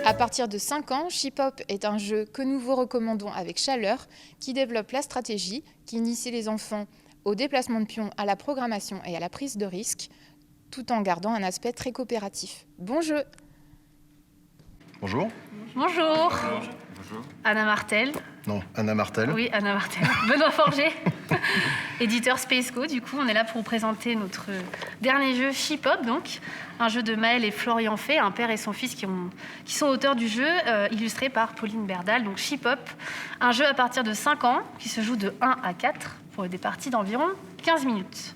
À partir de 5 ans, Ship-Hop est un jeu que nous vous recommandons avec chaleur, qui développe la stratégie, qui initie les enfants au déplacement de pions, à la programmation et à la prise de risque, tout en gardant un aspect très coopératif. Bon jeu! Bonjour. Bonjour. Bonjour. Anna Martel. Non, Anna Martel. Oui, Anna Martel. Benoît Forger, éditeur Spaceco. Du coup, on est là pour vous présenter notre dernier jeu Ship-Hop, donc un jeu de Maël et Florian Fay, un père et son fils qui sont auteurs du jeu, illustré par Pauline Berdal. Donc Ship-Hop, un jeu à partir de 5 ans qui se joue de 1 à 4 pour des parties d'environ 15 minutes.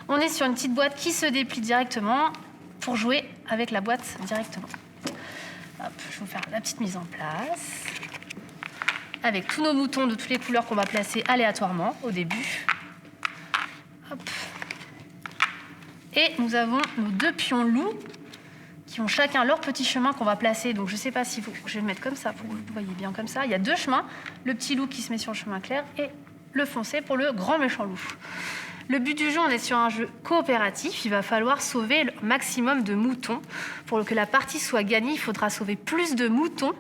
On est sur une petite boîte qui se déplie directement pour jouer avec la boîte directement. Hop, je vais vous faire la petite mise en place. Avec tous nos moutons de toutes les couleurs qu'on va placer aléatoirement au début. Hop. Et nous avons nos 2 pions loups qui ont chacun leur petit chemin qu'on va placer. Donc je ne sais pas si je vais le mettre comme ça pour que vous voyez bien comme ça. Il y a 2 chemins. Le petit loup qui se met sur le chemin clair et le foncé pour le grand méchant loup. Le but du jeu, on est sur un jeu coopératif. Il va falloir sauver le maximum de moutons. Pour que la partie soit gagnée, il faudra sauver plus de moutons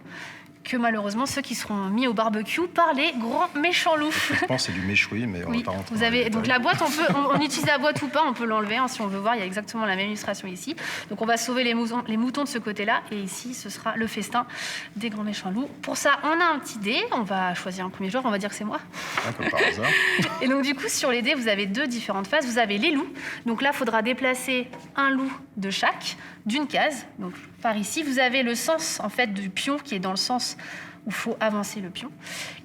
que malheureusement ceux qui seront mis au barbecue par les grands méchants loups. Je pense que c'est du méchoui, mais on va pas rentrer. Vous avez donc la boîte, on utilise la boîte ou pas, on peut l'enlever si on veut voir. Il y a exactement la même illustration ici. Donc on va sauver les moutons de ce côté-là, et ici ce sera le festin des grands méchants loups. Pour ça, on a un petit dé. On va choisir un premier joueur. On va dire que c'est moi. Ah, comme par hasard. Et donc du coup sur les dés, vous avez 2 différentes phases. Vous avez les loups. Donc là, il faudra déplacer un loup de chaque d'une case. Donc par ici, vous avez le sens en fait du pion qui est dans le sens où il faut avancer le pion.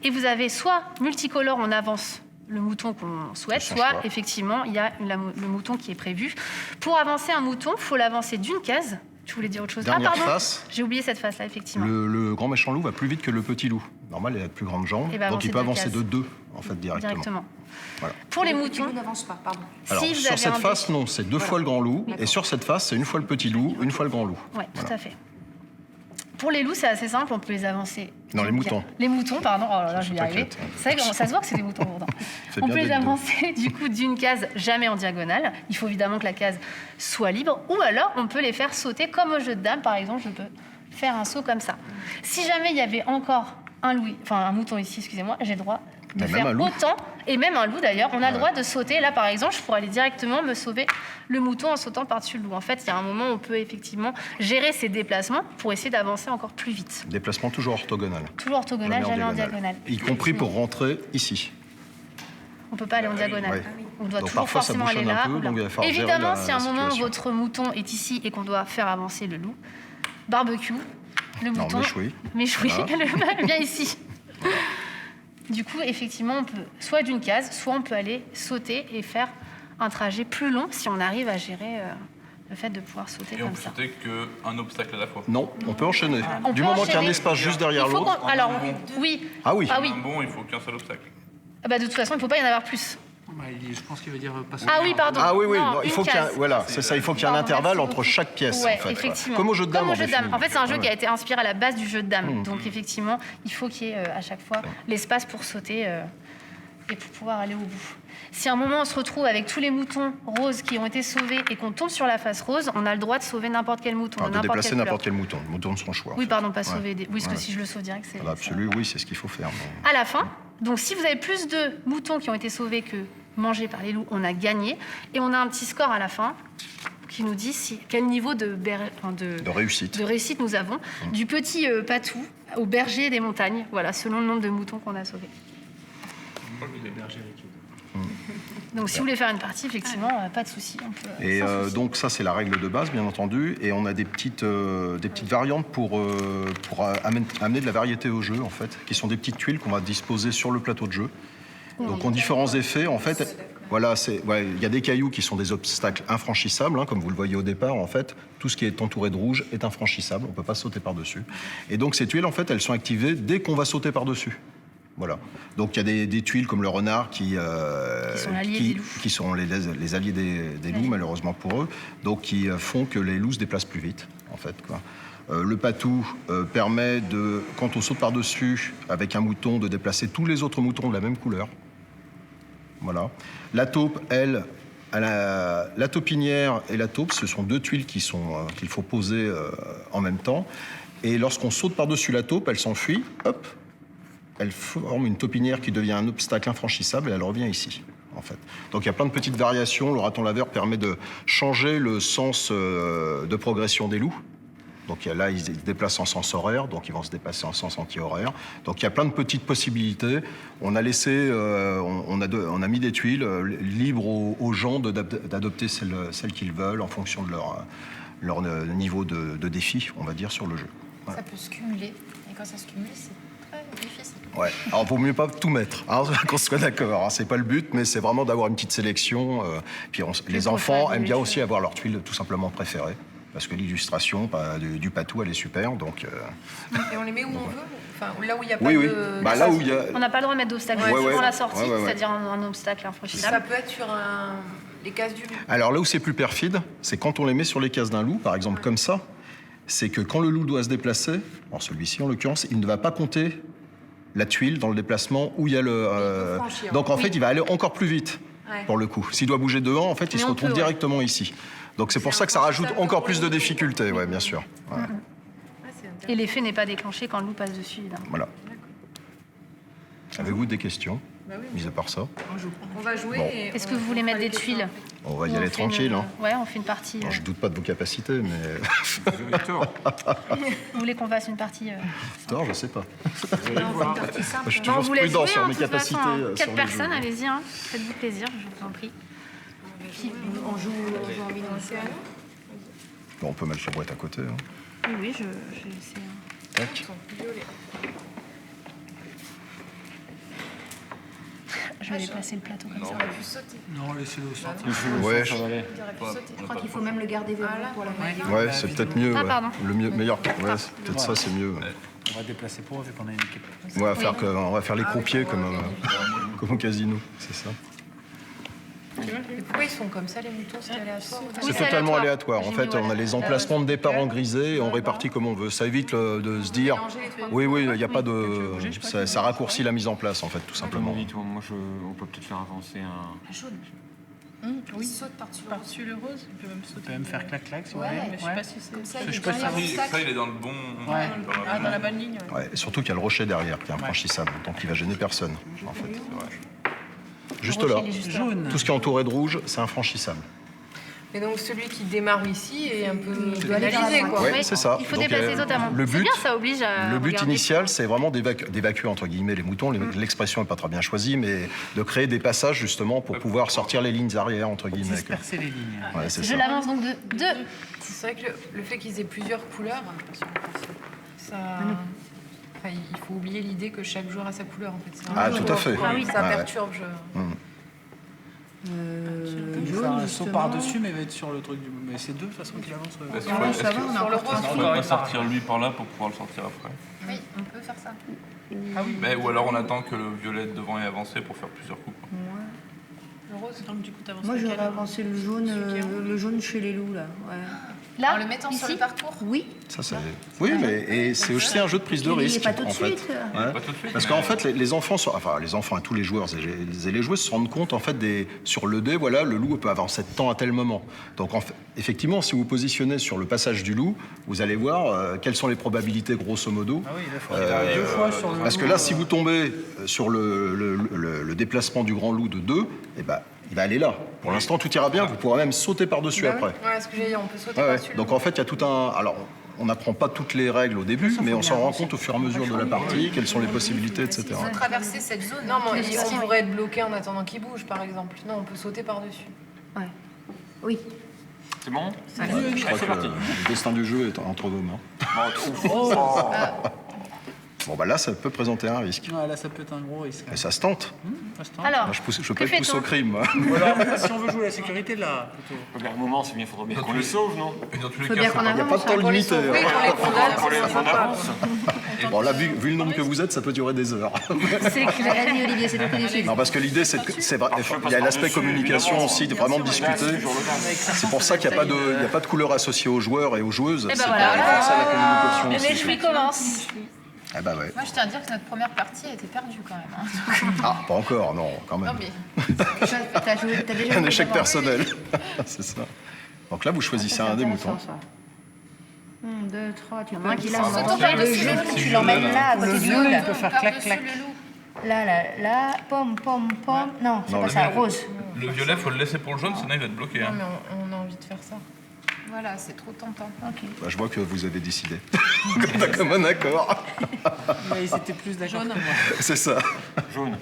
Et vous avez soit multicolore, on avance le mouton qu'on souhaite, soit effectivement, il y a le mouton qui est prévu. Pour avancer un mouton, il faut l'avancer d'une case. Je voulais dire autre chose. Dernière face. J'ai oublié cette face-là, effectivement. Le grand méchant loup va plus vite que le petit loup. Normal, il a de plus grandes jambes, donc il peut avancer de 2, en fait, directement. Voilà. Pour les moutons... Le petit loup n'avance pas, pardon. Alors, si sur cette face, non, c'est 2 fois le grand loup, et sur cette face, c'est 1 fois le petit loup, 1 fois le grand loup. Oui, tout à fait. Pour les loups, c'est assez simple, on peut les avancer. Non, les moutons. Les moutons, pardon. Oh là là, je vais y arriver. C'est vrai que ça se voit que c'est des moutons lourds. On peut les avancer du coup d'une case, jamais en diagonale. Il faut évidemment que la case soit libre. Ou alors, on peut les faire sauter comme au jeu de dames. Par exemple, je peux faire un saut comme ça. Si jamais il y avait encore un mouton ici, excusez-moi, j'ai le droit de faire autant, et même un loup d'ailleurs, on a le droit de sauter. Là, par exemple, je pourrais aller directement me sauver le mouton en sautant par-dessus le loup. En fait, il y a un moment où on peut effectivement gérer ses déplacements pour essayer d'avancer encore plus vite. Déplacement toujours orthogonal. Toujours orthogonal, jamais en diagonale. Y compris pour rentrer ici. On ne peut pas aller en diagonale. Ouais. On doit donc toujours forcément aller là. Évidemment, si à un moment votre mouton est ici et qu'on doit faire avancer le loup, barbecue, le mouton, méchoui, le vient ici. Du coup, effectivement, on peut soit d'une case, soit on peut aller sauter et faire un trajet plus long si on arrive à gérer le fait de pouvoir sauter comme ça. Et on peut sauter qu'un obstacle à la fois. Non, on peut enchaîner. Du moment qu'il y a un espace juste derrière l'autre. Alors, oui. Ah oui. Un bon, il faut qu'un seul obstacle. De toute façon, il ne faut pas y en avoir plus. Je pense qu'il veut dire passer. Ah oui, pardon. Ah oui, oui. Non, il faut qu'il y ait, voilà, c'est ça. Il faut qu'il y ait un intervalle entre chaque pièce, en fait. Effectivement. Comme au jeu de dames. En fait, c'est un jeu qui a été inspiré à la base du jeu de dames. Donc, effectivement, il faut qu'il y ait à chaque fois l'espace pour sauter et pour pouvoir aller au bout. Si à un moment on se retrouve avec tous les moutons roses qui ont été sauvés et qu'on tombe sur la face rose, on a le droit de sauver n'importe quel mouton. De déplacer n'importe quel mouton. Le mouton de son choix. Oui, pardon, pas sauver. Oui, parce que si je le sauve direct, c'est. Absolument, oui, c'est ce qu'il faut faire. À la fin, donc si vous avez plus de moutons qui ont été sauvés que mangés par les loups, on a gagné. Et on a un petit score à la fin qui nous dit quel niveau de réussite nous avons. Du petit patou au berger des montagnes, voilà, selon le nombre de moutons qu'on a sauvés. Donc si vous voulez faire une partie, effectivement, pas de souci. Et donc ça, c'est la règle de base, bien entendu. Et on a des petites variantes pour amener de la variété au jeu, en fait, qui sont des petites tuiles qu'on va disposer sur le plateau de jeu. Donc ont différents effets, en fait. Voilà, il y a des cailloux qui sont des obstacles infranchissables, comme vous le voyez au départ. En fait, tout ce qui est entouré de rouge est infranchissable. On ne peut pas sauter par-dessus. Et donc ces tuiles, en fait, elles sont activées dès qu'on va sauter par-dessus. Voilà. Donc il y a des tuiles comme le renard qui sont les alliés des loups, malheureusement pour eux, donc qui font que les loups se déplacent plus vite, en fait, quoi. Le patou permet, quand on saute par-dessus avec un mouton, de déplacer tous les autres moutons de la même couleur. Voilà. La taupe, elle, la taupinière et la taupe, ce sont 2 tuiles qu'il faut poser en même temps. Et lorsqu'on saute par-dessus la taupe, elle s'enfuit, hop, elle forme une taupinière qui devient un obstacle infranchissable et elle revient ici, en fait. Donc il y a plein de petites variations. Le raton laveur permet de changer le sens de progression des loups. Donc là, ils se déplacent en sens horaire, donc ils vont se déplacer en sens anti-horaire. Donc il y a plein de petites possibilités. On a laissé, on a mis des tuiles libres aux gens d'adopter celles qu'ils veulent en fonction de leur niveau de défi, on va dire, sur le jeu. Voilà. Ça peut se cumuler, et quand ça se cumule, c'est très difficile. Ouais. Alors, vaut mieux pas tout mettre, hein, qu'on soit d'accord. Hein. C'est pas le but, mais c'est vraiment d'avoir une petite sélection. Puis les enfants aiment bien aussi avoir leur tuile tout simplement préférée. Parce que l'illustration du patou, elle est super, donc... Et on les met où on veut, enfin, là où il n'y a pas oui. de... Bah, là où il y a... On n'a pas le droit de mettre d'obstacle pour la sortie, c'est-à-dire un obstacle infranchissable. Ça peut être sur les cases du loup. Alors là où c'est plus perfide, c'est quand on les met sur les cases d'un loup, par exemple comme ça, c'est que quand le loup doit se déplacer, alors celui-ci en l'occurrence, il ne va pas compter la tuile dans le déplacement où il y a le... Donc en fait, il va aller encore plus vite, pour le coup. S'il doit bouger de 1, en fait, il se retrouve directement ici. Donc c'est pour ça que ça rajoute encore plus de difficultés, ouais, bien sûr. Ouais. Et l'effet n'est pas déclenché quand le loup passe dessus, évidemment. Voilà. Avez-vous des questions, mis à part ça? On va jouer. Bon. Est-ce que vous voulez mettre des tuiles? On va y aller tranquille. Hein. Ouais, on fait une partie. Alors, je doute pas de vos capacités, mais... Vous voulez qu'on fasse une partie Tort, je sais pas. Je suis on toujours vous laisse prudent jouer, sur hein, mes de toute façon, capacités. hein. 4 sur les personnes, jeux. allez-y, hein. Faites-vous plaisir, je vous en prie. On joue en océan. Bon, on peut mettre la boîte à côté. Hein. Oui, je vais essayer. Tac. Je vais déplacer le plateau comme ça. On aurait pu sauter. Non, laissez-le sortir. Ouais, Je crois qu'il faut même le garder verrouillé pour la main. ouais, c'est peut-être mieux. Ah, Ouais. pardon. Le meilleur. Ouais, c'est peut-être ça, c'est mieux. On va déplacer pour eux, vu qu'on a une équipe. On va faire les croupiers comme au casino, c'est ça. Et pourquoi ils sont comme ça, les moutons? C'est aléatoire? Oui, C'est totalement aléatoire. En J'ai fait, mis, on a voilà. les emplacements de départ en grisé et on répartit comme on veut. Ça évite de se dire. Oui, il n'y a pas de. Ça raccourcit la mise en place, en fait, tout simplement. Moi, on peut peut-être faire avancer un... Jaune. Oui, saute par-dessus le rose. On peut même faire clac-clac si vous voulez. mais je sais pas si c'est comme ça. Je sais pas si Ça, il est dans le bon... Ouais. Dans la bonne ligne. Ouais, et surtout qu'il y a le rocher derrière qui est infranchissable, donc il va gêner personne, en fait. Juste là. jaune. Tout ce qui est entouré de rouge, c'est infranchissable. Et donc celui qui démarre ici est un peu aller vers la pénalisé, droite. quoi. Ouais, Oui, c'est ça. il faut Donc, déplacer totalement. le C'est but- bien, ça oblige à Le but regarder. initial, c'est vraiment d'évacuer, entre guillemets, les moutons. L'expression n'est pas très bien choisie, mais de créer des passages, justement, pour pouvoir sortir les lignes arrière, entre guillemets. Disperser les lignes. Ouais, c'est Je ça. l'avance donc de 2. C'est vrai que le fait qu'ils aient plusieurs couleurs, ça... Enfin, il faut oublier l'idée que chaque joueur a sa couleur, en fait. C'est Ah, vraiment tout à fait. joueur. Ah oui. Ça Ouais, ouais. perturbe. Il faut faire un saut par-dessus, mais il va être sur le truc du... Mais c'est deux, de toute façon, qu'il avance. Est-ce qu'il faut- Ça va, on a encore trois. est-ce qu'on peut sortir lui par là pour pouvoir le sortir après? Oui, on peut faire ça. Mais, ou alors on attend que le violet de devant ait avancé pour faire plusieurs coups. Le rose, donc du coup, t'avances. Moi, j'aurais avancé le jaune chez les loups, là. Ouais. Là, En le mettant sur ici. le parcours. Oui. Ça, c'est... Oui, mais et c'est aussi un jeu de prise de Il risque, est pas tout de en fait. suite. Ouais. Pas tout de suite. Parce qu'en fait, les enfants, les enfants et tous les joueurs et les joueuses se rendent compte, en fait, sur le dé, voilà, le loup peut avancer de temps à tel moment. Donc, en fait, effectivement, si vous positionnez sur le passage du loup, vous allez voir quelles sont les probabilités, grosso modo. Ah oui, il faut aller deux fois sur le... Parce que là, si vous tombez sur le déplacement du grand loup de 2, eh ben, il va aller là. Pour l'instant, tout ira bien. Vous pourrez même sauter par-dessus après. Ouais, ce que j'allais dire, on peut sauter Ouais, ouais. par-dessus. Donc en fait, il y a tout un... Alors, on n'apprend pas toutes les règles au début, mais on s'en rend compte au fur et à mesure de la partie, quelles sont les possibilités, etc. Il faut traverser cette zone. Non, mais on pourrait être bloqué en attendant qu'il bouge, par exemple. Non, on peut sauter par-dessus. Ouais. Oui. C'est bon? Je crois que le destin du jeu est entre vos mains. Bon, bah là, ça peut présenter un risque. Ouais, là, ça peut être un gros risque. Mais ça se tente. Alors, Moi, je peux que pas pousser fait-on au crime, moi. Ou alors, si on veut jouer la sécurité, là, plutôt. À un moment, c'est bien, il faudrait bien qu'on les sauve, non? Et dans tous les Faut cas, bien faut qu'on Il n'y a pas avance. de temps Pour les limité. sauver, hein. on les condamne, c'est sympa. Bon, là, vu le nombre que vous êtes, ça peut durer des heures. c'est clair. Vas-y, Olivier, c'est toi qui décides. Non, parce que l'idée, c'est vrai. Il y a l'aspect communication aussi, de vraiment discuter. C'est pour ça qu'il n'y a pas de couleur associée aux joueurs et aux joueuses. ben C'est pour voilà. renforcer la communication Les aussi. méchouis commencent. Ah bah ouais. Moi, je tiens à dire que notre première partie a été perdue quand même. Ah, pas encore, non, quand même. Non, mais T'as déjà Un joué échec d'abord. personnel. C'est ça. Donc là, vous choisissez un des moutons. 1, 2, 3, tu Il y en peux a un qui là, saute on par-dessus le jeu, tu l'emmènes là, à Le côté du violet, loup, là. il peut faire clac, clac. Là, pom, pom, pom. Non, c'est Non, pas le ça, violet. rose. Le violet, faut le laisser pour le jaune, sinon il va être bloqué. Non, Hein. mais on a envie de faire ça. Voilà, c'est trop tentant. Ok. Bah, je vois que vous avez décidé. On a comme un accord. Mais ils étaient plus d'accord que moi. C'est ça. Jaune.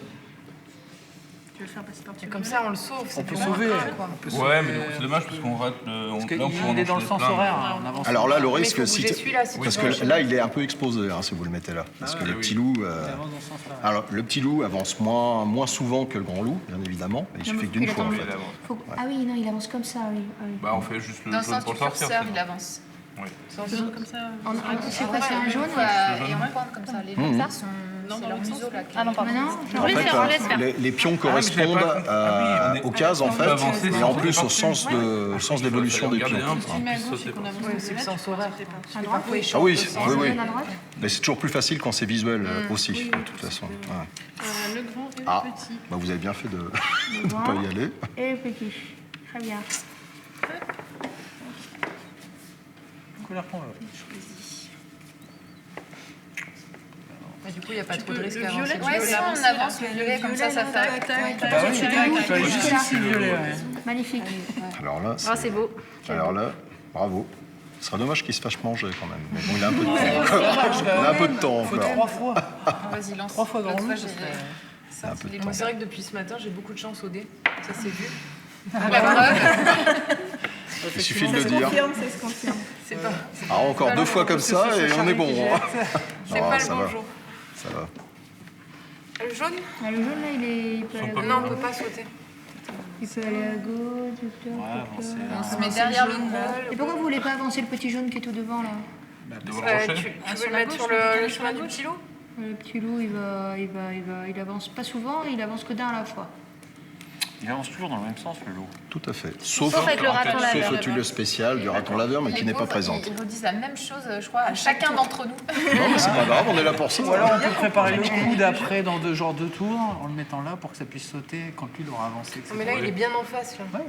Tu veux le faire passer par Et comme ça, on le sauve. On c'est peut plus sauver. loin, quoi. On peut Ouais, sauver, mais donc c'est dommage parce qu'on rate le. Parce là, on qu'il peut est dans le enchaîner sens plein. horaire, hein, on avance. Alors là, le Mais il risque, faut si bouger celui-là, si parce tu que veux enchaîner. là, il est un peu exposé si vous le mettez là. Parce que ouais, le oui. petit loup. Il avance dans ce sens-là. Alors, le petit loup avance moins souvent que le grand loup, bien évidemment. Mais il suffit que d'une fois, en Oui, fait. il avance. Ah oui, non, il avance comme ça, oui. Bah, on fait juste le Dans le jaune sens pour du le sortir. curseur, c'est il bon. avance. Oui. C'est quoi, c'est un jaune Et on pointe comme ça. Les lézards sont. C'est leur museau là. Ah non, pardon. En Oui, fait, on laisse faire. les pions mais j'avais correspondent pas compris. Ah oui, on est- aux cases, en on peut fait, avancer et sans en sauter plus au par-dessus. sens d'évolution des Regardez pions. un, on puisse sauter par-dessus. Oui, c'est le sens horaire. À droite Ah oui, oui, oui. Mais c'est toujours plus facile quand c'est visuel aussi, de toute façon. Ouais. Le grand et le Ah, petit. bah vous avez bien fait de ne grand. pas y aller. Et le petit. Très bien. Couleur qu'on veut. Mais du coup, il n'y a pas trop de risque Le à avancer. violet, Ouais, si on avance le violet comme ça fait. Bah oui, tu vas juste ici, violet, ouais. Magnifique. Alors là, Ah, c'est beau. alors là, bravo. Ce serait dommage qu'il se fasse manger quand même. Mais bon, il a un peu de temps encore. Il a un peu de temps Faut encore. 3 fois. Vas-y, lance. 3 fois grand L'autre loup, fois, ce j'ai- serait... Il a un peu de Moi, temps. c'est vrai que depuis ce matin, j'ai beaucoup de chance au dé. Ça, c'est vu. La preuve. Il suffit de le dire. C'est pas, Alors encore 2 fois comme ça et on est bon. Hein. c'est Non, pas ça le bon va, jour. ça va. Le jaune Ah, le jaune, là, il peut aller à Non, on peut pas sauter. Il peut aller à gauche, Ouais, avancer. On se met derrière le gros. Et pourquoi vous voulez pas avancer le petit jaune qui est tout devant, là Devant le Tu rocher. veux le mettre sur le chemin du petit loup Le petit loup, il avance pas souvent, il avance que d'un à la fois. Il avance toujours dans le même sens, le loup. Tout à fait. Sauf avec le raton sauf laveur. le tuile spécial du raton laveur, mais qui Les n'est pas pauvres, présente. Ils redisent la même chose, je crois, à chacun d'entre nous. Non, mais c'est pas grave, on est là pour ça. Ou alors on peut préparer le coup d'après dans deux tours en le mettant là pour que ça puisse sauter quand lui aura avancé. etc. Non, mais là, il est bien en face, là.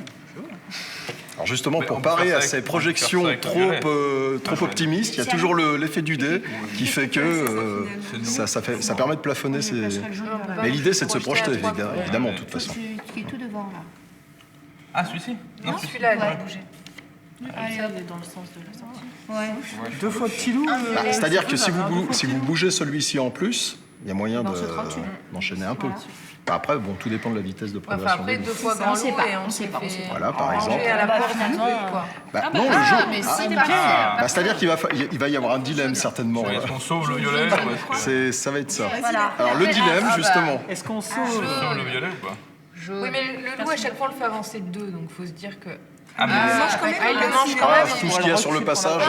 Alors justement, Mais pour on peut faire parer ça à avec- ces on peut faire projections ça avec le violet. trop optimistes, il y a toujours l'effet du dé qui fait que ça permet de plafonner ces... Mais l'idée, c'est de se projeter, évidemment, de toute façon. Qui est tout devant, là. Ah, celui-ci Non, celui-ci. Celui-là, il va bouger. Ouais. 2 fois petit loup. Bah, c'est-à-dire que si vous bougez celui-ci en plus, il y a moyen on sautera dessus. d'enchaîner un peu. Bah, après, bon, tout dépend de la vitesse de Enfin, progression. après, des 2 loups. fois grand on sait loup pas, et on sait pas, on sait fait pas. Voilà, par ranger exemple. à la porte du truc, quoi. Bah, non, le jeu... mais Ah, si, bah, c'est-à-dire qu'il va y avoir un dilemme, certainement. Est-ce qu'on sauve le violet ou est-ce que- Ça va être ça. Voilà. Alors, le dilemme, justement. Est-ce qu'on sauve on sauve le violet ou pas Oui, mais le loup, à chaque fois, on le fait avancer de 2, donc il faut se dire que... Ah, mais il le mange quand Ah, même. tout ce qu'il y a sur le passage,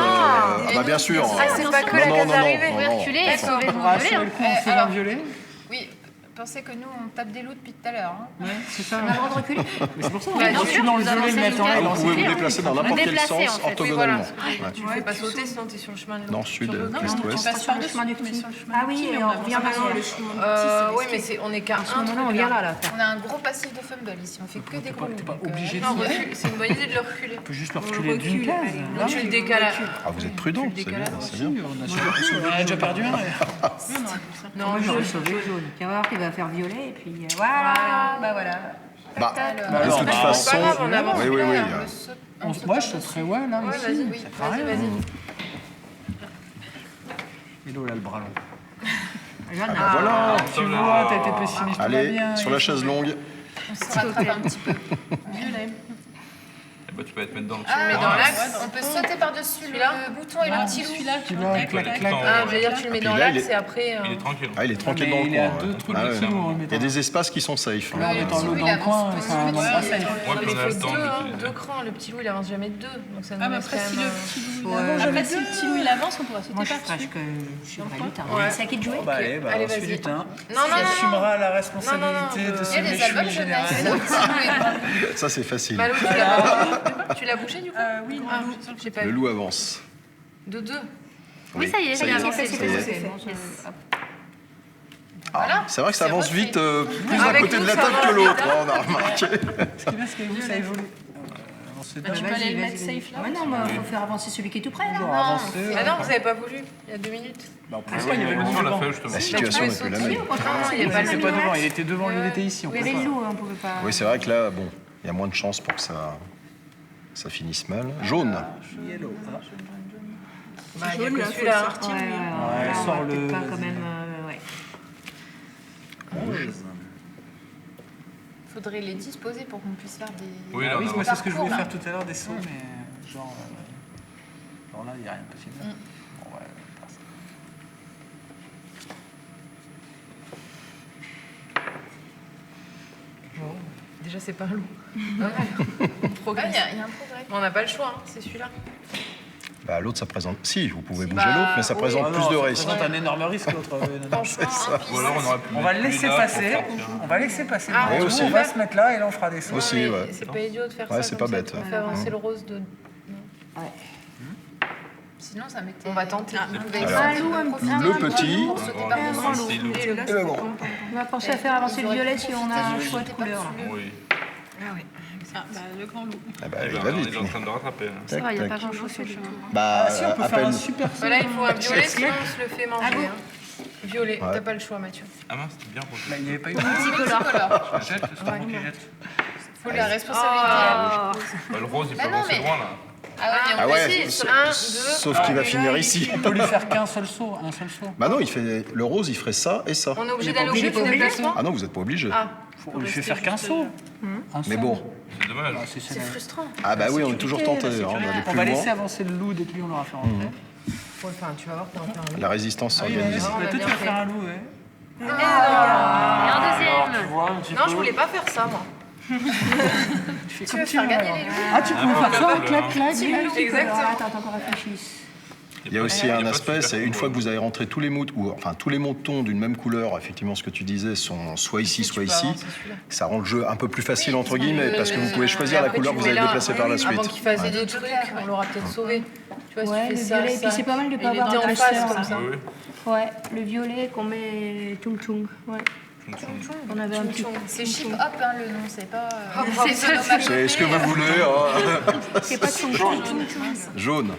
bah, bien sûr. Ah, c'est pas que la Non, case non, d'arrivée. non, non. Reculer et sauver le On va assurer violet. le coup en faisant alors- violet. Oui, pensez que nous, on tape des loups depuis tout à l'heure. hein. Ouais, c'est ça. On a le droit de reculer. Mais c'est pour ça Oui, bien qu'on sûr, dans le vous violet, avancez le mettre en jusqu'à- l'air, Vous on pouvez sait vous faire. déplacer dans n'importe quel déplacer, sens en fait. orthogonalement. Oui, Ouais. tu fais pas sauter, sinon t'es sur le chemin de Nord, sud, sur le- est, Tu ouest. passes par le chemin du petit. Ah oui, et on revient par Oui, mais on est qu'à un Maintenant, on truc vient là. là. On a un gros passif de fumble ici, on fait que des gros loups. T'es pas donc, obligé de Non, dire. recule, c'est une bonne idée de le reculer. On peut juste le reculer d'une case. Non, tu le décales. Ah, vous êtes prudent, c'est bien. C'est bien. On a déjà perdu un. Non, Moi, j'aurais sauvé jaune. Tu vas voir qu'il va faire violet, et puis voilà. Bah voilà. Bah, Alors, de toute c'est façon, pas grave, on avance. oui, oui, oui. Moi, je sauterais ouais, là, Ouais, ici. vas-y, oui, Ça fera rien. vas-y. Hello, là, le bras long. Jaune, Ah, voilà. Tu vois, t'as été pessimiste. tout va Allez, bien. sur la chaise longue. On se rattrape un petit peu. bah, tu peux te mettre dans le Tu le mets dans l'axe. On peut sauter par-dessus Celui-là le bouton et le petit loup. Tu vois, clac, clac. Ah, je veux dire, tu le mets Puis dans là, il l'axe est- et après... Il est tranquille. Ah, il est tranquille Mais dans le il est à coin. deux ouais. trucs Ah, de ouais. kilo en Il y a mettant. des espaces qui sont safe. hein. Là, en le mettant petit loup, l'autre il dans le avance coin, peu. c'est un endroit safe. Ouais, Il puis on a faut le temps d'utiliser. deux crans, le petit loup il avance jamais de 2. Donc ça nous Ah, mais laisse après, si quand le même, petit loup Ouais. il avance, après, si le petit loup il avance, on pourra sauter Moi, je par-dessus. que je suis vraie lutte. Ouais. C'est à qui de jouer Bah, allez, bah, Allez, ensuite, vas-y. hein. Non, non, Tu non. assumeras la responsabilité Non, non, de ce Il y a des albums méchoui jeunesse. général. Ça, c'est facile. Malou, tu l'as bougé du coup Oui, Ah, j'ai pas Le vu. loup avance. De 2. Oui, ça y est, ça il y a est. avancé. C'est c'est fait, fait. c'est fait. Ah, c'est vrai que ça C'est avance refait. vite, plus d'un Avec côté nous, de la ça table va que l'autre, vite, hein, on a remarqué. Ce qui est bien, c'est que vous, ça évolue. avancer Tu peux aller le mettre safe là. Mais non, il faut faire avancer celui qui est tout près, là. Toujours avancer. Ah non, vous avez pas voulu, il y a 2 minutes. Bah, on pouvait Ah pas, il y avait le loup on l'a devant. fait justement. La situation n'est plus la même. Non, il n'y a pas Il le était pas devant, il était devant, il Ouais. était ici. On Il y pouvait avait pas. le loup, on pouvait pas. Oui, c'est vrai que là, bon, il y a moins de chances pour que ça finisse mal. Jaune. Yellow. Ah. Bah, il y a Jaune, que là, faut celui-là. le sortir. Ouais, Ouais, là, on sors va le- peut-être pas quand même. Ouais. Rouge. Faudrait les disposer pour qu'on puisse faire des. Oui, Ah là, oui, on moi c'est ce que je voulais parcours, faire tout à l'heure, des sauts, mais genre. Alors là, il n'y a rien de possible. Bon, ouais, faire ça. Bon, déjà, c'est pas un loup. On Ouais, progresse. il y a un progrès. Mais on n'a pas le choix, hein, c'est celui-là. Bah, l'autre, ça présente. Si, vous pouvez bouger Bah, l'autre, mais ça oui. présente Ah plus non, de ça risques. présente un énorme risque, l'autre. Franchement, Ou alors on aurait pu On va le mettre laisser lui là pour passer. sortir. On va laisser passer. Ah, Nous, oui, aussi. on va se mettre là et là on fera des sauts. Aussi, mais ouais. c'est pas idiot de faire Ouais, ça. c'est comme pas ça, bête, On ouais. fait avancer le rose de. Sinon, ça mettait. On va tenter. Vous pouvez Alors, essayer de profiter le un peu petit. pour sauter Ouais, par-dessus. ouais, c'est loup. Et le grand. On va penser à faire avancer le violet si on a un choix de couleur. là. Oui. Ah oui. Ah, bah, le grand loup. Ah bah, Eh il ben, va on vite. est en train de le rattraper. Hein. Ça va, il n'y a tac. pas grand-chose sur le chemin. Bah, Ah si, on peut faire appelle. un super saut. Voilà, il faut un violet, Check. sinon on se le fait manger. bon hein. Violet, Ouais. t'as pas le choix, Mathieu. Ah mince, c'était bien rouge. Bah, il n'y avait pas eu de Multicolore. Je jette, c'est pas moi qui jette. Faut la responsabilité. Ah. Bah, le rose, il peut Bah non, avancer mais- loin là. Ah ouais, mais Ah on ouais, peut essayer. sauf qu'il va finir ici. On peut lui faire qu'un seul saut, un seul saut. Bah non, il fait le rose, il ferait ça et ça. On est obligé Il est pas d'aller au obligé, bout du il est pas déplacement. Ah non, vous n'êtes pas obligé. Ah, Je vais faire qu'un saut. Un Mais seul. bon. C'est dommage. Ah, si, c'est c'est la- frustrant. Ah bah oui, on est toujours tenté. la hein, on va aller On plus va loin. laisser avancer le loup dès que lui on l'aura fait rentrer. Enfin, tu vas voir, t'en fais un loup. La résistance Ah oui, s'organise. vas-y, on a toi tu bien vas fait. faire un loup, ouais. Et un deuxième. Tu vois un petit Non, peu. je voulais pas faire ça, moi. Tu fais Tu comme veux tu faire veux, gagner alors. les loups. Ah, tu peux faire ça, couleur, clac, hein. clac. Exactement. Attends, qu'on réfléchisse. Il y a aussi Il y a un pas de aspect, super c'est une combo. fois que vous avez rentré tous les tous les moutons d'une même couleur, effectivement, ce que tu disais, sont soit ici, soit peux ici. avancer celui-là. Ça rend le jeu un peu plus facile, entre parce que guillemets, parce que vous pouvez choisir Et la après, couleur tu que vous mets allez là, déplacer par la suite. Avant qu'il fasse Ouais. des trucs, on l'aura peut-être sauvé. Tu vois, Ouais, si tu le fais ça, violet. Et puis ça. c'est pas mal de Et pas il avoir était en face d'agresseur. comme ça. Oui, oui. Ouais, le violet qu'on met tung tung. Ouais. On avait un petit. C'est chip hop, hein, le nom, c'est pas. C'est ça, C'est ce que vous voulez. hein. C'est pas tung tung tung tung. Jaune.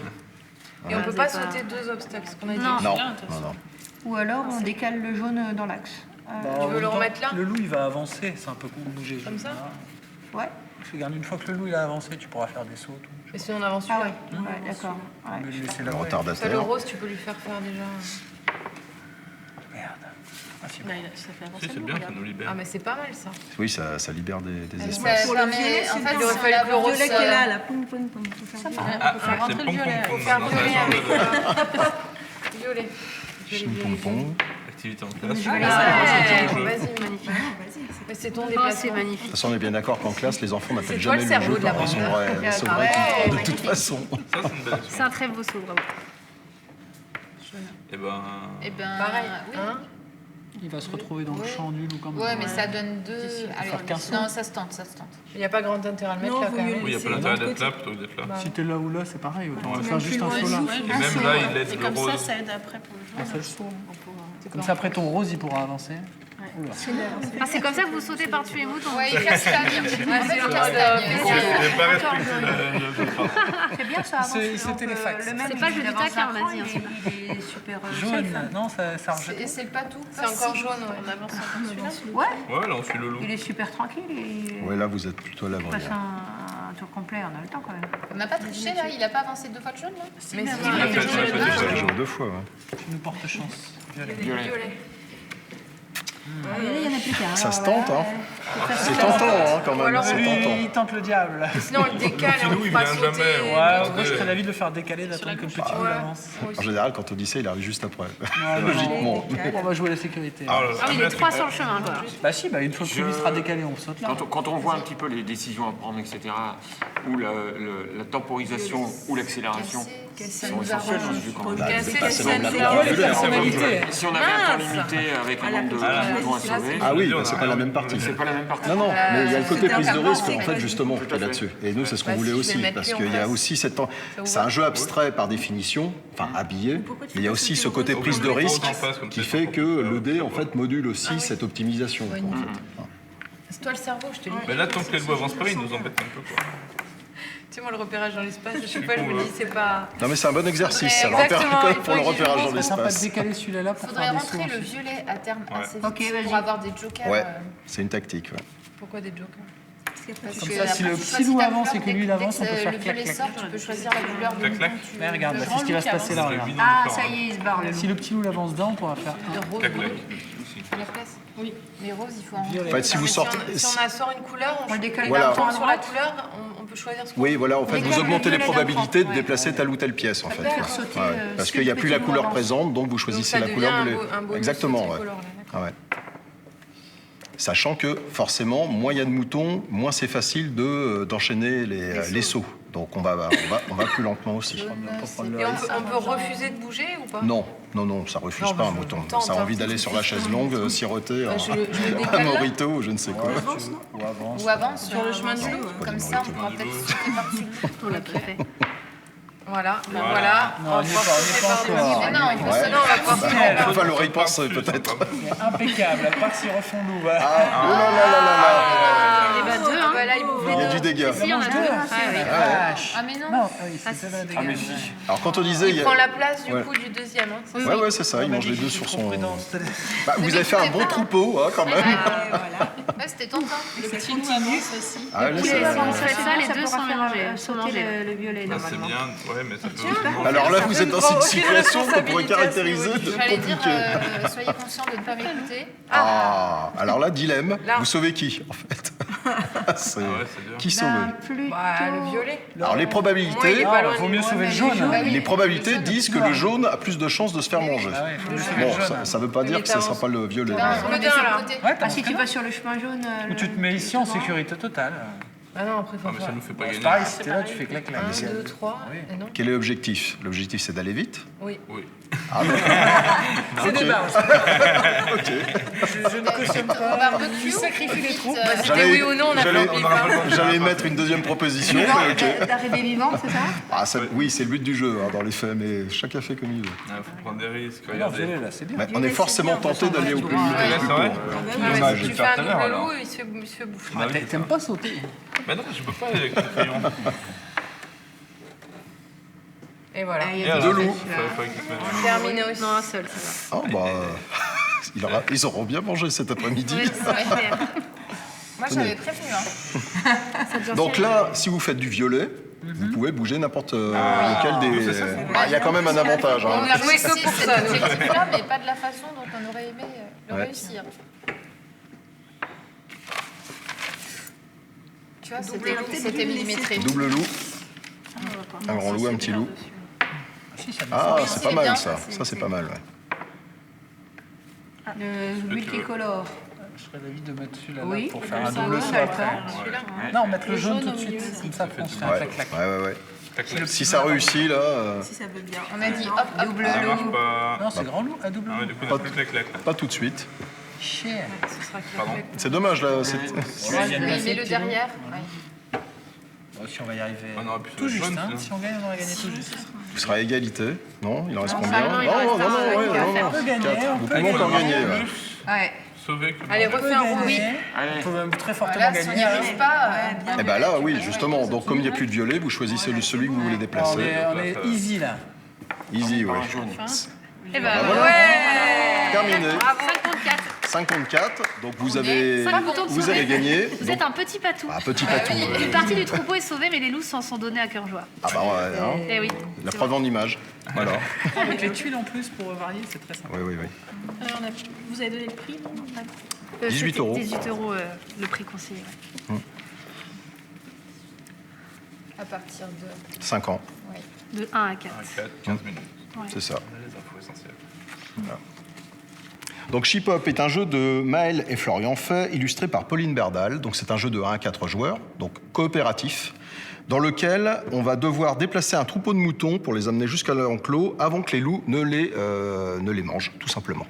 Et on peut c'est pas pas- sauter 2 obstacles, ce qu'on a dit. Non. Non, bien, non, non. Ou alors on décale le jaune dans l'axe. Tu veux le remettre là Le loup il va avancer, c'est un peu con de bouger. Comme ça Ouais. Je regarde, une fois que le loup il a avancé, tu pourras faire des sauts. Tout. Mais sinon, on avance Ah celui-là. ouais, ouais, d'accord. On Ouais. peut le laisser Le là. Ça, le retardataire. rose, tu peux lui faire faire déjà. Merde. Ah, si, Là, ça fait avancer Si, le c'est loup, bien, regarde. ça nous libère. Ah, mais c'est pas mal ça. Oui, ça libère des Ça espaces. Pour le permet- violet, en c'est fait, il aurait si fallu on que le rose avance, soit là, là, poum poum poum. Ça va. Ah, Faut faire c'est rentrer pom le pom violet. pom. Faire Non, ça violet change avec de- violet. Chim pom pom. Activité en classe. Ouais, Ouais. vas-y, magnifique. Mais c'est ton Oh, c'est déplacement. De magnifique. toute façon, on est bien d'accord qu'en classe, les enfants n'appellent C'est toi jamais le le cerveau jeu de la par son bande. vrai titre, de toute façon. Ça, c'est une belle C'est un très beau saut, bravo. Et ben. Eh ben, Pareil. oui. Hein Il va se retrouver dans le champ du loup quand même. Ouais, mais ça donne deux. Allez, faire qu'un saut. non, ça se tente, ça se tente. Il n'y a pas grand intérêt à le mettre Non, là vaut quand mieux même. Oui, il n'y a C'est pas l'intérêt de l'autre d'être là plutôt que d'être là. Si t'es là ou là, c'est pareil. Autant C'est faire même juste plus un loin saut du là. jeu. Et même là, il laisse Et le comme ça, rose. ça aide après pour le Un jeu. seul saut. Comme ça, après ton rose, il pourra avancer. Oula. Ah, c'est comme ça que vous sautez par-dessus les moutons. Ouais, il castagne. Ouais, c'est le C'est castagne. pas respecté le contrat. C'est bien ça avance. C'était les fax. Le même, C'est pas le jeu il du avance taquin, on un a cran, dit, hein, il est super Jaune, safe, hein. non, ça rejette. Et c'est le patou. C'est encore jaune, ouais. On avance encore celui-là. Ouais, Ouais, là, on suit le loup. il est super tranquille. Il Ouais, là, vous êtes plutôt à l'avant. passe un tour complet, on a le temps quand même. On n'a pas triché là, il a pas avancé 2 fois le jaune là. Mais si, On a fait- on a fait Vous déjà. avez joué 2 fois, ouais. Tu nous portes chance. Violet. Violet. Il y en a plus qu'un. Ça se alors, tente, hein. ouais. C'est tentant, hein, quand même. alors, C'est Lui, tentant. il tente le diable. Sinon, on le décale et on Sinon, le il fera vient sauter. jamais, Ouais, ouais. moi je serais d'avis de le faire décaler, d'attendre que le petit loup avance. En général, quand Odyssée, il arrive juste après. Ouais, Logiquement. On va jouer la sécurité. Ah, là, Ah oui, là, les c'est- trois sur le chemin, quoi. Bah si, une fois que celui sera décalé, on saute là. Quand on voit un petit peu les décisions à prendre, etc., ou la temporisation ou l'accélération sont essentielles dans ce jeu quand même. C'est même la Personnalité. Si on avait un temps limité avec un nombre de moutons à sauver, Ah oui, bah, c'est pas la même partie. c'est pas la même partie. Non, non, mais il y a le côté c'était prise de encadrant, risque, c'est en fait, justement, qui est là-dessus. Et nous, c'est ce qu'on Bah, voulait si, je vais aussi, le mettre parce lui en qu'il y a face. aussi cette... vous C'est va un jeu abstrait par définition, enfin habillé, mais il y a aussi ce côté prise de risque qui fait que le dé, en fait, module aussi cette optimisation. Ouais, quoi, en nickel. fait. C'est toi le cerveau, je te dis. Mais là, tant que les loups avancent pas, ils nous embêtent un peu, quoi. Tu sais, moi, le repérage dans l'espace, à chaque fois, je me dis, c'est pas... Non, mais c'est un bon exercice, ça, Exactement, il faut pour le que j'y repérage dans pense. C'est sympa de l'espace. décaler celui-là pour Faudrait faire des sauts rentrer le ensuite. violet à terme assez vite Ok, vas-y. pour avoir des jokers. Ouais, c'est une tactique. Ouais. Pourquoi des jokers? Parce Comme que ça, si après, le tu petit choisis loup ta avance et couleur, que lui, il dès avance, on peut le faire violet clac, sort, tu peux choisir la couleur Clac, de clac. tu Ouais, regarde, le bah, c'est grand ce qui va loup se passer là, avance. regarde. Ah, ça y est, il se barre, le loup. Si le petit loup avance dedans, on pourra faire De rose, Clac, clac. bleu, la place. Oui. Mais rose, il faut en Violet. En fait, si vous sortez... Si on sort une couleur, On le décale Voilà. d'un temps à sur la droite. couleur, on peut choisir ce qu'on Oui, voilà, en fait, Les vous gars, augmentez le les violet probabilités de d'enfant, déplacer telle ou telle pièce, en fait. faire Ouais. sauter, Ouais. Parce ce qu'il n'y a que plus le la petit couleur loup avance. présente, donc vous Donc choisissez ça la devient couleur. un Vous bonus Exactement, ouais. tricolore, là, d'accord. Ah ouais. Sachant que, forcément, moins il y a de moutons, moins c'est facile d'enchaîner les sauts. Donc on va plus lentement aussi. Et on peut refuser de bouger ou pas? Non, ça refuse Non, pas mais un je mouton. tente Ça a un envie petit d'aller peu. sur la chaise longue, siroter Je le un décale là. morito ou je ne sais quoi. Ou avance. Ou avance Sur le chemin du loup. Comme ça, on pourra peut-être sauter par-dessus le loup. On l'a pas fait. Voilà, ben Voilà. voilà. Non, on n'y est pas encore. Mais non, on peut Ouais. sauter Non, on va par-dessus. pas Enfin, l'oreille pense peut-être. C'est impeccable, à part s'ils refont loup. va. Ah, oh là là là là Eh ben, deux, Ah hein. bah là, il là. Il y a du dégât. Si, on a deux. Ah, oui. Vache. Ah mais non. Non, oui, c'est ça, Ah, mais dégage. si. Alors quand on disait... Il prend la place du Ouais. coup du deuxième. Hein. Ouais, c'est ça, il mange les deux sur son... Bah, vous Ne avez fait un bon m'écoutez pas. troupeau, hein, quand même. Ouais, c'était tentant. Le petit loup avance aussi. Ah, là, poulet, c'est- ça, on fait ça, les Ça deux pourra sont faire, mélangés, sauter sont mangés. le violet, Là, c'est normalement. bien, ouais, mais ça peut... Alors là, vous êtes dans une situation qu'on pourrait responsabilité à ce caractériser niveau. de J'allais dire, compliquée. soyez conscient de ne pas m'écouter. Ah, alors là, dilemme, Là. vous sauvez qui, en fait? C'est- Ah ouais, c'est dur. Qui sauve? Ben, plutôt... Bah, le violet. Alors les Ouais, il probabilités, est pas loin vaut du mieux noir, sauver le mais jaune. il est les probabilités disent que le jaune a plus de chances de se faire manger. Ah ouais, faut mieux sauver Bon, le jaune. ça veut pas dire que ce ne sera pas le violet. Ben, on le met sur là. le côté. Ouais, t'as Ah, si montré, tu vas sur le chemin jaune... ou tu te mets ici en sécurité totale. Ah non, après, faut Non, mais ça faire. nous fait pas C'est gagner. pareil, si t'es là, tu fais clac-clac. 1, 2, 3. Oui. Et non? Quel est l'objectif? L'objectif, c'est d'aller vite. Oui. Oui. Ah, bah, C'est ok. des bases. Ok. Je ne cautionne Au pas. barbecue, Tu sacrifies les troupes. Bah, C'était oui ou non, on a j'allais- fait un j'allais mettre une deuxième proposition. mais ok. D'arriver vivant, c'est ça? Ah, oui, c'est le but du jeu, hein, dans les faits, mais chacun fait comme il veut. Il faut prendre des risques. Non, Regardez. violet, là, c'est bien. Mais on est forcément tenté d'aller au plus Ouais, plus c'est court. vrai. Ouais, Dommage, si je tu vais fais faire un tout à l'heure, double alors. loup, il se fait bouffer. Bah oui. T'aimes pas sauter? Bah non, je peux pas avec le crayon. Et voilà. Ah, il y Et a Deux des- loups. Faut avec les Terminé aussi. Non, un seul, ça Ah, bah, ils auront bien mangé cet après-midi. va. Ouais, c'est vrai. moi j'avais prévenu. Hein. Donc là, si vous faites du violet, vous pouvez bouger n'importe lequel des... c'est ça, Ah, il y a quand même un avantage. On hein. a joué que pour ça, nous. Là, mais pas de la façon dont on aurait aimé le Ouais. réussir. Tu vois, Double loup. c'était millimétré. Double loup, un grand loup, un petit loup. Ah, Oui, c'est c'est pas mal bien, ça. ça, Ça, c'est pas mal, ouais. Le multicolore. Je serais d'avis de mettre celui-là Oui, pour comme faire un ça, double on saut a le après. temps. Celui-là. Non, mettre le Le jaune jaune tout au de suite. milieu. Comme ça, on se fait un Ouais, clac-clac. ouais. Clac, clac. Si ça réussit, là... Si ça veut bien. On a dit hop, hop, Double Ça marche loup. pas. Non, c'est grand loup à double Ah ouais, loup. du coup, on a plus clac, clac. Pas tout de suite. Cher. Pardon. C'est dommage, là. Ouais. Il y a le Oui, passé, mais le petit derrière. loup. Ouais. Bon, si on va y arriver On aurait pu tout faire juste, jaune, hein. sinon. Si on gagne, on aurait gagné tout juste. Vous serez à égalité. Non, il en reste Non, combien? non, il en reste un, ouais, on va non, faire. non. On peut gagner, Quatre. on Vous peut pouvez encore gagner. gagner. Ouais. Ouais. Sauver que Allez, bon. refais un roux. Oui. Allez. On peut même très fortement Voilà, si on n'y gagner. arrive pas, Eh ben là, oui, justement. Donc, comme il n'y a plus de violet, vous choisissez celui que vous voulez On déplacer. est easy là. Easy, ouais. Par un jaune. Et Bah, bah, voilà. Ouais. Terminé. 54. 54. Donc, vous avez Cinq gagné. Vous Donc, êtes un petit patou. ah, petit patou. Une partie du troupeau est sauvée, mais les loups s'en sont donnés à cœur joie. Ah bah ouais, hein. Eh oui. La preuve en image. Voilà. Avec les tuiles en plus pour varier, c'est très sympa. Oui. Vous avez donné le prix, non? 18 c'était euros. 18 euros le prix conseillé. Ouais. à partir de... 5 ans, De 1 à 4. 15 minutes. c'est ça. On a les infos essentielles. Donc Ship Up est un jeu de Maël et Florian Fay, illustré par Pauline Berdal. Donc c'est un jeu de 1 à 4 joueurs, donc coopératif, dans lequel on va devoir déplacer un troupeau de moutons pour les amener jusqu'à l'enclos avant que les loups ne les mangent, tout simplement.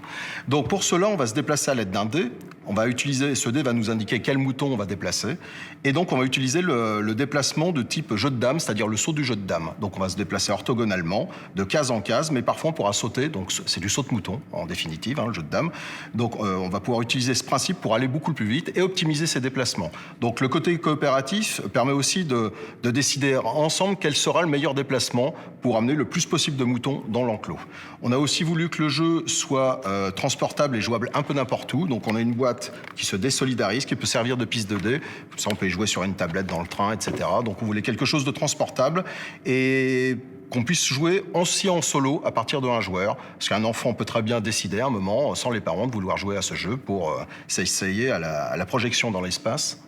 Donc pour cela, on va se déplacer à l'aide d'un dé. On va utiliser, ce dé va nous indiquer quel mouton on va déplacer. Et donc on va utiliser le déplacement de type jeu de dames, c'est-à-dire le saut du jeu de dames. Donc on va se déplacer orthogonalement, de case en case, mais parfois on pourra sauter. Donc c'est du saut de mouton, en définitive, hein, le jeu de dames. Donc on va pouvoir utiliser ce principe pour aller beaucoup plus vite et optimiser ses déplacements. Donc le côté coopératif permet aussi de de décider ensemble quel sera le meilleur déplacement pour amener le plus possible de moutons dans l'enclos. On a aussi voulu que le jeu soit transportable et jouable un peu n'importe où. Donc on a une boîte qui se désolidarise, qui peut servir de piste de dés. Ça, on peut y jouer sur une tablette dans le train, etc. Donc on voulait quelque chose de transportable et qu'on puisse jouer aussi en solo à partir de un joueur. Parce qu'un enfant peut très bien décider à un moment, sans les parents, de vouloir jouer à ce jeu pour s'essayer à la projection dans l'espace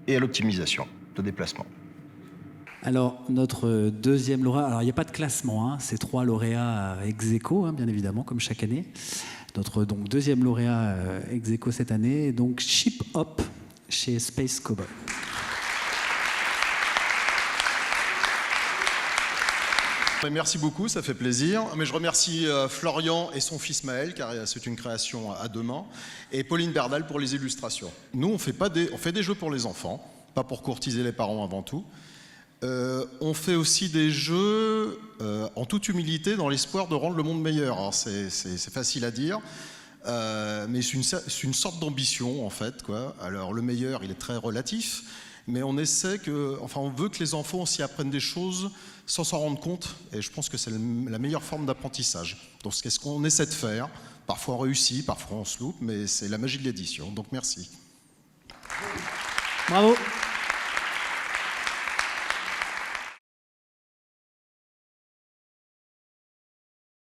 et à l'optimisation de déplacement. Alors, notre deuxième lauréat, alors il n'y a pas de classement, hein, c'est 3 lauréats ex aequo, hein, bien évidemment, comme chaque année. Notre donc, deuxième lauréat ex aequo cette année, donc Ship Hop chez Space Cowboy. Merci beaucoup, ça fait plaisir. Mais je remercie Florian et son fils Maël, car c'est une création à deux mains, et Pauline Berdal pour les illustrations. Nous, on fait des jeux pour les enfants, pas pour courtiser les parents avant tout. On fait aussi des jeux en toute humilité, dans l'espoir de rendre le monde meilleur. Alors c'est facile à dire, mais c'est une sorte d'ambition en fait, quoi. Alors le meilleur, il est très relatif, mais on veut que les enfants aussi apprennent des choses sans s'en rendre compte, et je pense que c'est la meilleure forme d'apprentissage. Donc c'est ce qu'on essaie de faire. Parfois on réussit, parfois on se loupe, mais c'est la magie de l'édition. Donc merci. Bravo.